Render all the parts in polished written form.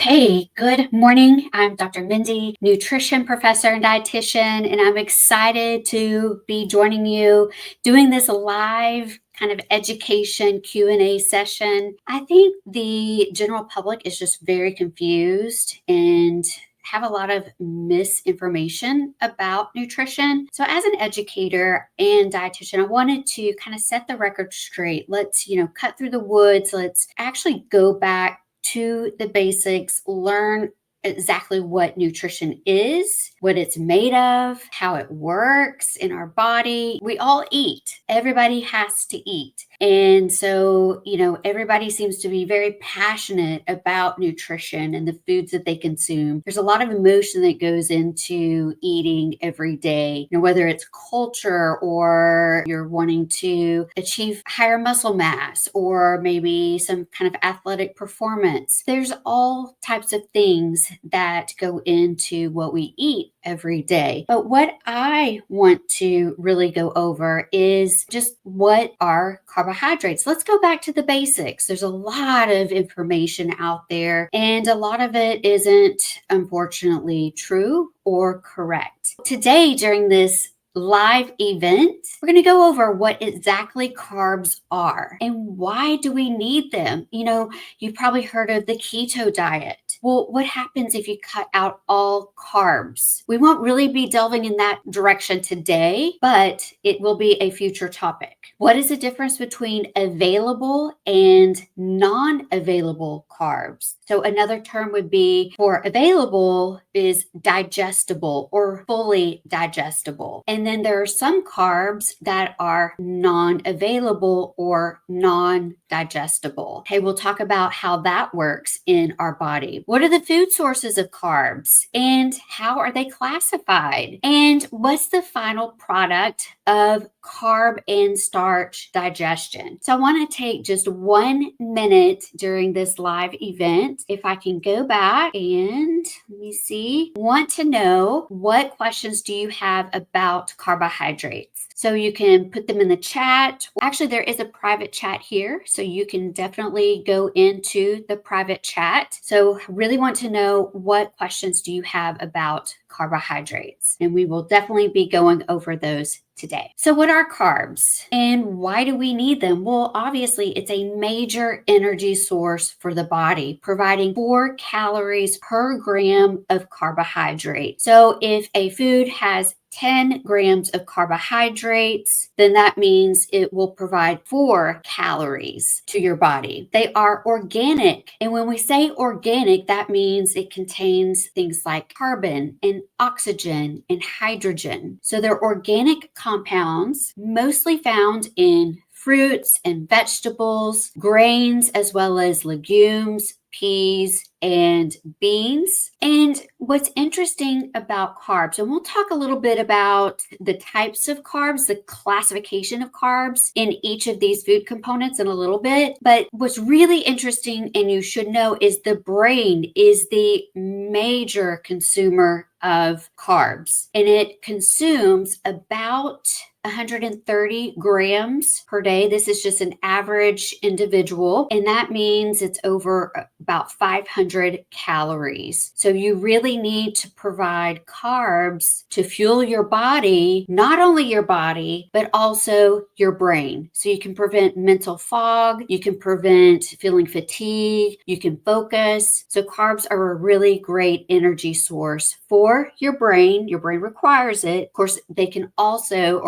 Hey, good morning. I'm Dr. Mindy, nutrition professor and dietitian, and I'm excited to be joining you doing this live kind of education Q&A session. I think the general public is just very confused and have a lot of misinformation about nutrition. So as an educator and dietitian, I wanted to kind of set the record straight. Let's, cut through the woods. Let's actually go back to the basics, learn exactly what nutrition is, what it's made of, how it works in our body. We all eat. Everybody has to eat. And so, everybody seems to be very passionate about nutrition and the foods that they consume. There's a lot of emotion that goes into eating every day, whether it's culture or you're wanting to achieve higher muscle mass or maybe some kind of athletic performance. There's all types of things that go into what we eat every day. But what I want to really go over is just what are carbohydrates. Let's go back to the basics. There's a lot of information out there, and a lot of it isn't, unfortunately, true or correct. Today, during this live event, we're going to go over what exactly carbs are and why do we need them. You've probably heard of the keto diet. Well, what happens if you cut out all carbs? We won't really be delving in that direction today, but it will be a future topic. What is the difference between available and non-available carbs? So another term would be for available is digestible or fully digestible. And then there are some carbs that are non-available or non-digestible. Okay, we'll talk about how that works in our body. What are the food sources of carbs and how are they classified? And what's the final product of carb and starch digestion? So I want to take just 1 minute during this live event. If I can go back and let me see, want to know what questions do you have about carbohydrates? So you can put them in the chat. Actually, there is a private chat here, so you can definitely go into the private chat. So really want to know what questions do you have about carbohydrates? And we will definitely be going over those today. So what are carbs and why do we need them? Well, obviously it's a major energy source for the body, providing 4 calories per gram of carbohydrate. So if a food has 10 grams of carbohydrates, then that means it will provide 4 calories to your body. They are organic. And when we say organic, that means it contains things like carbon and oxygen and hydrogen. So they're organic compounds, mostly found in fruits and vegetables, grains, as well as legumes, peas, and beans. And what's interesting about carbs, and we'll talk a little bit about the types of carbs, the classification of carbs in each of these food components in a little bit. But what's really interesting and you should know is the brain is the major consumer of carbs, and it consumes about 130 grams per day. This is just an average individual, and that means it's over about 500 calories. So you really need to provide carbs to fuel your body, not only your body, but also your brain. So you can prevent mental fog, you can prevent feeling fatigue, you can focus. So carbs are a really great energy source for your brain. Your brain requires it. Of course, it can also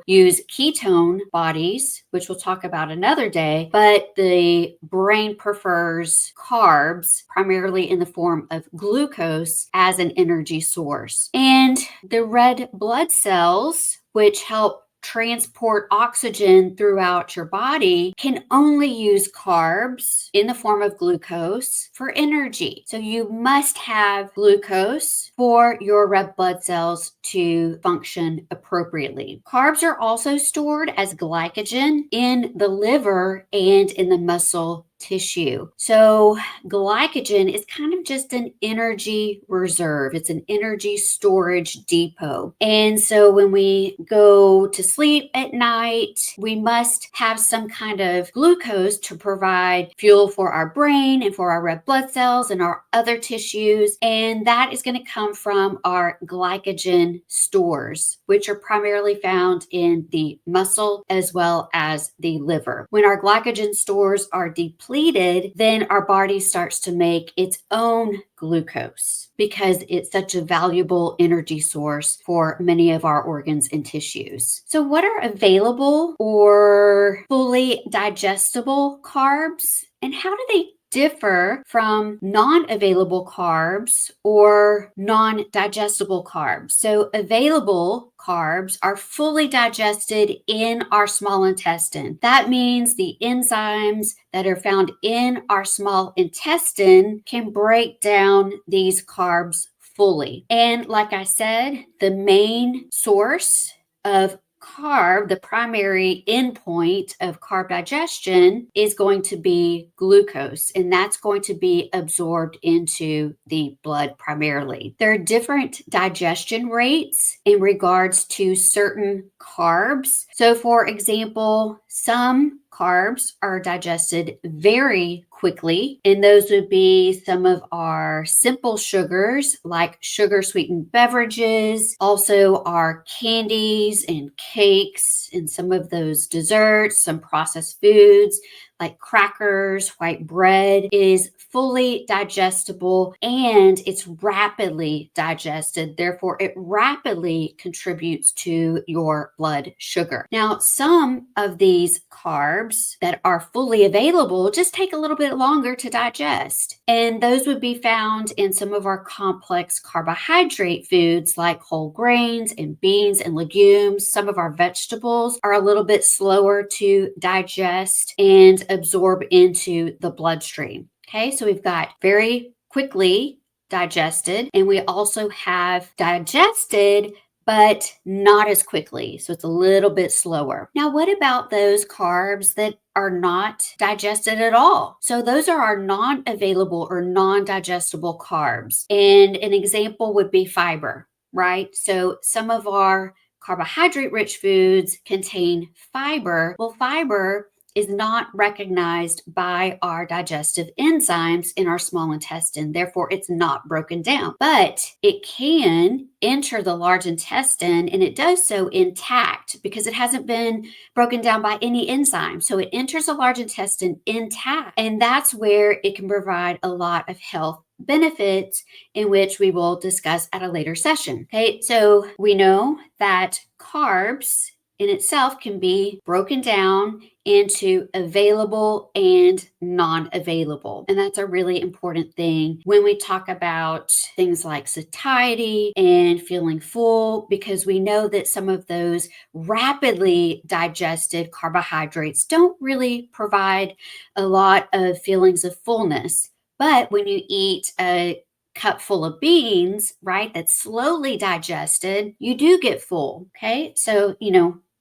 use ketone bodies, which we'll talk about another day, but the brain prefers carbs primarily in the form of glucose as an energy source. And the red blood cells, which help transport oxygen throughout your body, can only use carbs in the form of glucose for energy. So you must have glucose for your red blood cells to function appropriately. Carbs are also stored as glycogen in the liver and in the muscle tissue. So glycogen is kind of just an energy reserve. It's an energy storage depot. And so when we go to sleep at night, we must have some kind of glucose to provide fuel for our brain and for our red blood cells and our other tissues. And that is going to come from our glycogen stores, which are primarily found in the muscle as well as the liver. When our glycogen stores are depleted, then our body starts to make its own glucose because it's such a valuable energy source for many of our organs and tissues. So what are available or fully digestible carbs, and how do they differ from non-available carbs or non-digestible carbs? So available carbs are fully digested in our small intestine. That means the enzymes that are found in our small intestine can break down these carbs fully. And like I said, the main source of carb, the primary endpoint of carb digestion, is going to be glucose, and that's going to be absorbed into the blood primarily. There are different digestion rates in regards to certain carbs. So, for example, some carbs are digested very quickly, and those would be some of our simple sugars like sugar sweetened beverages, also our candies and cakes, and some of those desserts, some processed foods like crackers, white bread is fully digestible and it's rapidly digested. Therefore, it rapidly contributes to your blood sugar. Now, some of these carbs that are fully available just take a little bit longer to digest. And those would be found in some of our complex carbohydrate foods like whole grains and beans and legumes. Some of our vegetables are a little bit slower to digest and absorb into the bloodstream. Okay, so we've got very quickly digested, and we also have digested but not as quickly. So it's a little bit slower. Now, what about those carbs that are not digested at all? So those are our non-available or non-digestible carbs. And an example would be fiber, right? So some of our carbohydrate-rich foods contain fiber. Well, fiber is not recognized by our digestive enzymes in our small intestine. Therefore, it's not broken down. But it can enter the large intestine, and it does so intact because it hasn't been broken down by any enzyme. So it enters the large intestine intact, and that's where it can provide a lot of health benefits, in which we will discuss at a later session. Okay, so we know that carbs in itself can be broken down into available and non-available. And that's a really important thing when we talk about things like satiety and feeling full, because we know that some of those rapidly digested carbohydrates don't really provide a lot of feelings of fullness. But when you eat a cup full of beans, right, that's slowly digested, you do get full. Okay, so,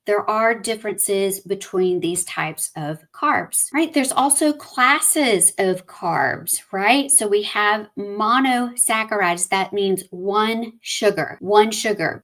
there are differences between these types of carbs, right? There's also classes of carbs, right? So we have monosaccharides. That means one sugar.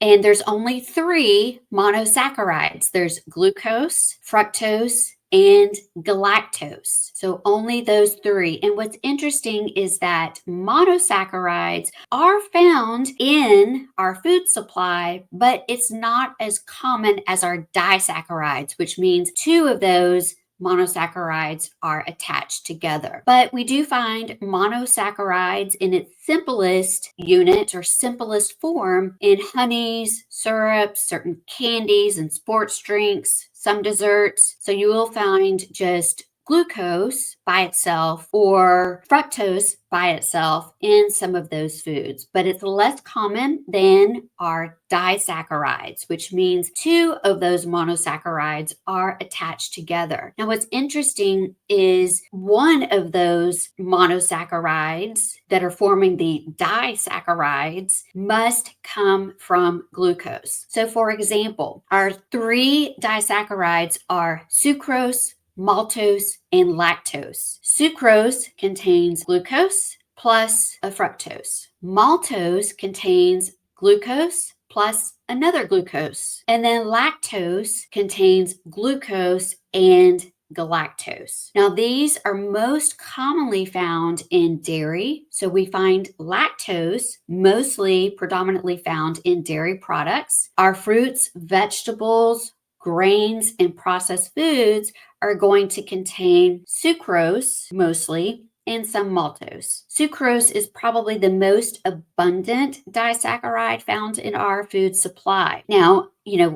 And there's only 3 monosaccharides. There's glucose, fructose, and galactose. So only those 3. And what's interesting is that monosaccharides are found in our food supply, but it's not as common as our disaccharides, which means 2 of those monosaccharides are attached together. But we do find monosaccharides in its simplest unit or simplest form in honeys, syrups, certain candies and sports drinks, some desserts. So you will find just glucose by itself or fructose by itself in some of those foods, but it's less common than our disaccharides, which means 2 of those monosaccharides are attached together. Now, what's interesting is one of those monosaccharides that are forming the disaccharides must come from glucose. So, for example, our 3 disaccharides are sucrose, maltose, and lactose. Sucrose contains glucose plus a fructose. Maltose contains glucose plus another glucose. And then lactose contains glucose and galactose. Now, these are most commonly found in dairy. So we find lactose mostly predominantly found in dairy products. Our fruits, vegetables, grains, and processed foods are going to contain sucrose mostly and some maltose. Sucrose is probably the most abundant disaccharide found in our food supply. Now,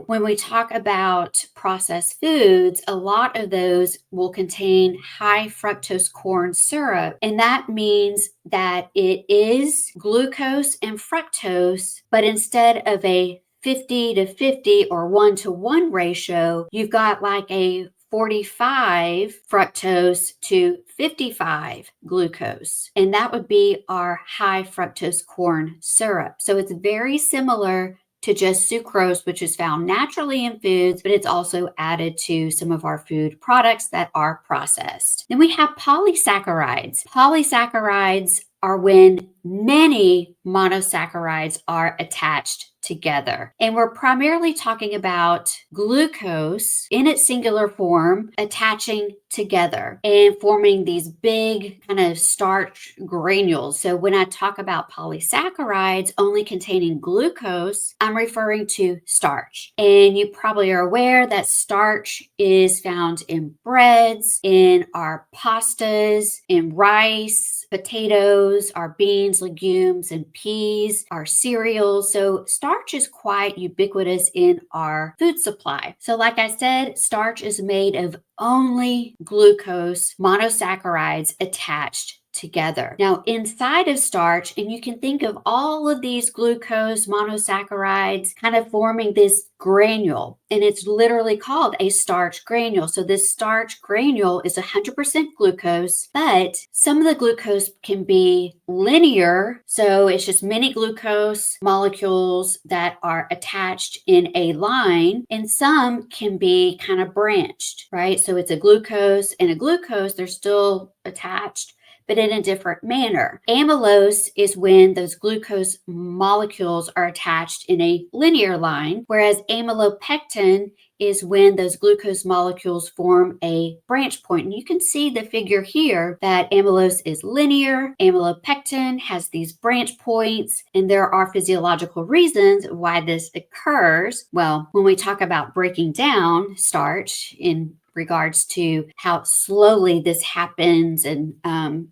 when we talk about processed foods, a lot of those will contain high fructose corn syrup. And that means that it is glucose and fructose, but instead of a 50 to 50 or 1-to-1 ratio, you've got like a 45 fructose to 55 glucose. And that would be our high fructose corn syrup. So it's very similar to just sucrose, which is found naturally in foods, but it's also added to some of our food products that are processed. Then we have polysaccharides. Polysaccharides are when many monosaccharides are attached together. And we're primarily talking about glucose in its singular form attaching together and forming these big kind of starch granules. So when I talk about polysaccharides only containing glucose, I'm referring to starch. And you probably are aware that starch is found in breads, in our pastas, in rice, potatoes, our beans, legumes, and peas, our cereals. So starch is quite ubiquitous in our food supply. So like I said, starch is made of only glucose monosaccharides attached together. Now, inside of starch, and you can think of all of these glucose monosaccharides kind of forming this granule, and it's literally called a starch granule. So this starch granule is 100% glucose, but some of the glucose can be linear. So it's just many glucose molecules that are attached in a line, and some can be kind of branched, right? So it's a glucose and a glucose, they're still attached, but in a different manner. Amylose is when those glucose molecules are attached in a linear line, whereas amylopectin is when those glucose molecules form a branch point. And you can see the figure here that amylose is linear, amylopectin has these branch points, and there are physiological reasons why this occurs. Well, when we talk about breaking down starch in regards to how slowly this happens and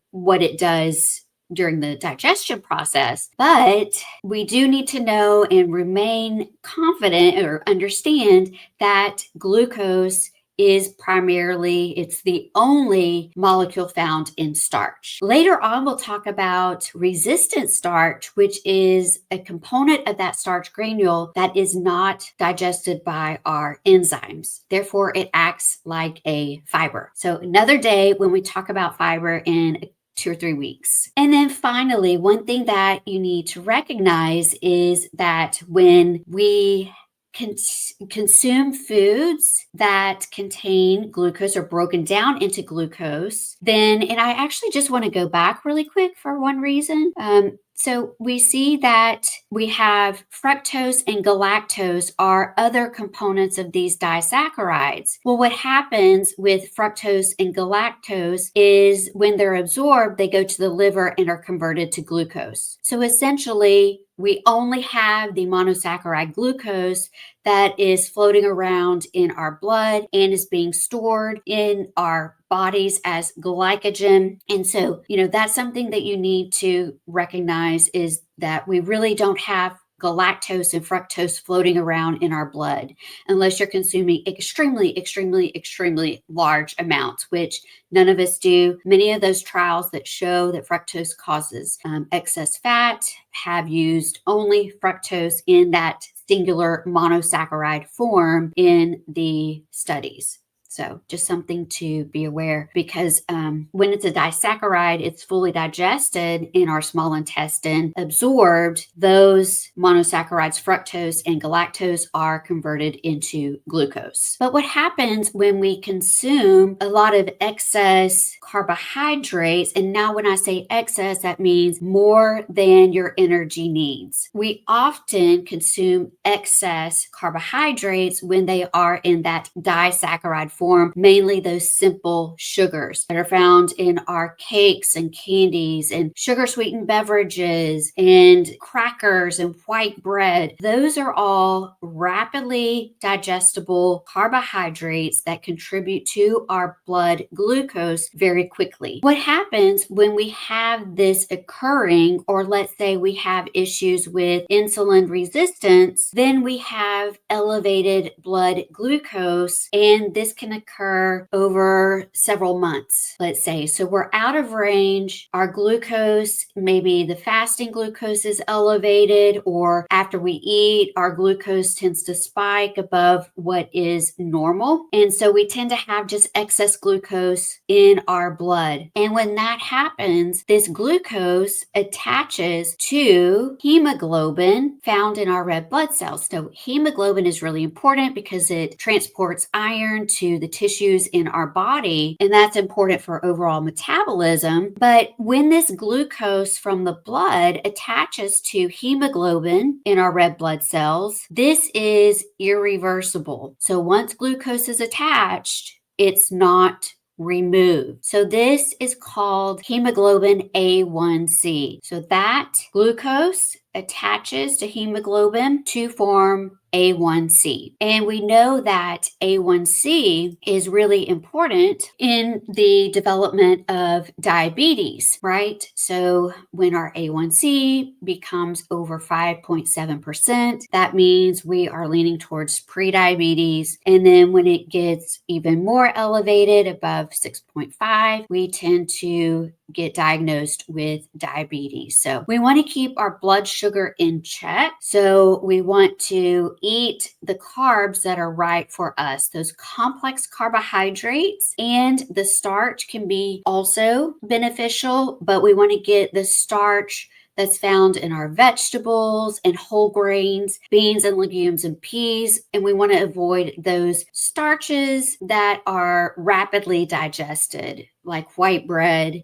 what it does during the digestion process. But we do need to know and remain confident or understand that glucose is primarily, it's the only molecule found in starch. Later on, we'll talk about resistant starch, which is a component of that starch granule that is not digested by our enzymes. Therefore, it acts like a fiber. So another day when we talk about fiber in 2 or 3 weeks. And then finally, one thing that you need to recognize is that when we consume foods that contain glucose or broken down into glucose, then, and I actually just want to go back really quick for one reason. So we see that we have fructose and galactose are other components of these disaccharides. Well, what happens with fructose and galactose is when they're absorbed, they go to the liver and are converted to glucose. So essentially, we only have the monosaccharide glucose that is floating around in our blood and is being stored in our bodies as glycogen. And so, that's something that you need to recognize is that we really don't have galactose and fructose floating around in our blood unless you're consuming extremely, extremely, extremely large amounts, which none of us do. Many of those trials that show that fructose causes excess fat have used only fructose in that singular monosaccharide form in the studies. So just something to be aware, because when it's a disaccharide, it's fully digested in our small intestine, absorbed. Those monosaccharides, fructose and galactose, are converted into glucose. But what happens when we consume a lot of excess carbohydrates? And now when I say excess, that means more than your energy needs. We often consume excess carbohydrates when they are in that disaccharide form, mainly those simple sugars that are found in our cakes and candies and sugar sweetened beverages and crackers and white bread. Those are all rapidly digestible carbohydrates that contribute to our blood glucose very quickly. What happens when we have this occurring, or let's say we have issues with insulin resistance, then we have elevated blood glucose, and this can occur over several months, let's say. So we're out of range, our glucose, maybe the fasting glucose is elevated, or after we eat, our glucose tends to spike above what is normal. And so we tend to have just excess glucose in our blood. And when that happens, this glucose attaches to hemoglobin found in our red blood cells. So hemoglobin is really important because it transports iron to the tissues in our body, and that's important for overall metabolism. But when this glucose from the blood attaches to hemoglobin in our red blood cells, this is irreversible. So once glucose is attached, it's not removed. So this is called hemoglobin A1C. So that glucose attaches to hemoglobin to form A1C. And we know that A1C is really important in the development of diabetes, right? So when our A1C becomes over 5.7%, that means we are leaning towards prediabetes. And then when it gets even more elevated, above 6.5, we tend to get diagnosed with diabetes. So we want to keep our blood sugar in check. So we want to eat the carbs that are right for us. Those complex carbohydrates and the starch can be also beneficial, but we want to get the starch that's found in our vegetables and whole grains, beans and legumes and peas. And we want to avoid those starches that are rapidly digested, like white bread,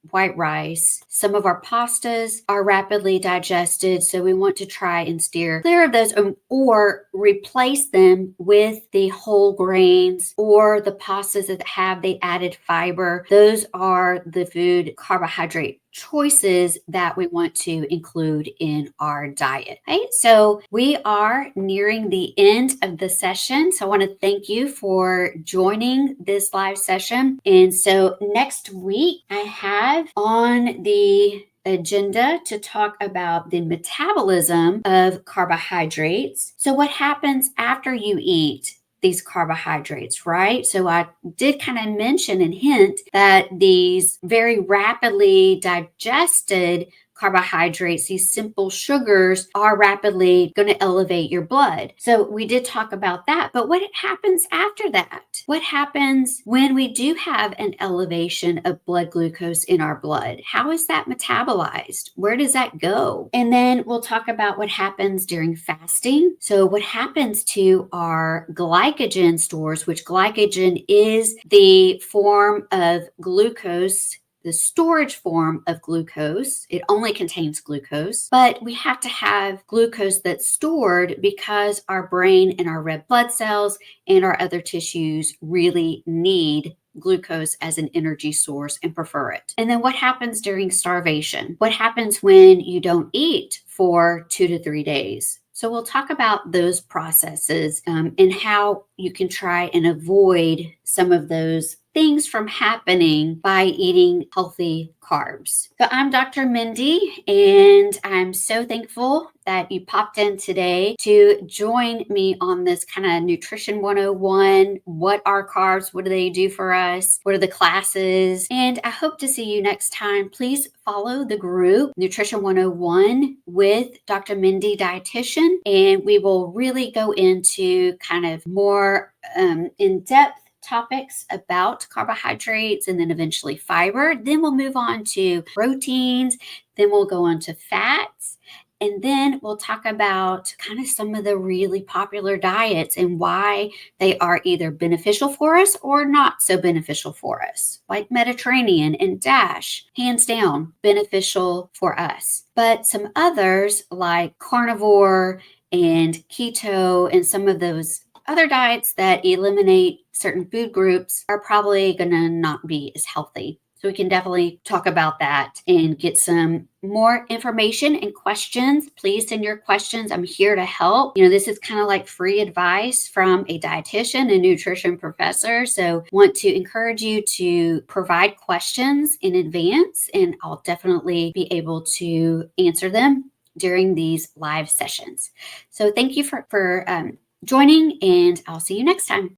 white rice. Some of our pastas are rapidly digested, so we want to try and steer clear of those, or replace them with the whole grains or the pastas that have the added fiber. Those are the food carbohydrate choices that we want to include in our diet. Right? So we are nearing the end of the session. So I want to thank you for joining this live session. And so next week, I have on the agenda to talk about the metabolism of carbohydrates. So what happens after you eat these carbohydrates, right? So I did kind of mention and hint that these very rapidly digested carbohydrates, these simple sugars, are rapidly going to elevate your blood. So we did talk about that, but what happens after that? What happens when we do have an elevation of blood glucose in our blood? How is that metabolized? Where does that go? And then we'll talk about what happens during fasting. So what happens to our glycogen stores, which glycogen is the form of glucose, the storage form of glucose. It only contains glucose, but we have to have glucose that's stored because our brain and our red blood cells and our other tissues really need glucose as an energy source and prefer it. And then what happens during starvation? What happens when you don't eat for 2 to 3 days? So we'll talk about those processes and how you can try and avoid some of those things from happening by eating healthy carbs. So I'm Dr. Mindy, and I'm so thankful that you popped in today to join me on this kind of Nutrition 101. What are carbs? What do they do for us? What are the classes? And I hope to see you next time. Please follow the group Nutrition 101 with Dr. Mindy Dietitian, and we will really go into kind of more in-depth topics about carbohydrates and then eventually fiber. Then we'll move on to proteins. Then we'll go on to fats. And then we'll talk about kind of some of the really popular diets and why they are either beneficial for us or not so beneficial for us, like Mediterranean and DASH, hands down beneficial for us. But some others like carnivore and keto and some of those other diets that eliminate certain food groups are probably going to not be as healthy. So we can definitely talk about that and get some more information and questions. Please send your questions. I'm here to help. This is kind of like free advice from a dietitian and nutrition professor. So want to encourage you to provide questions in advance, and I'll definitely be able to answer them during these live sessions. So thank you for joining, and I'll see you next time.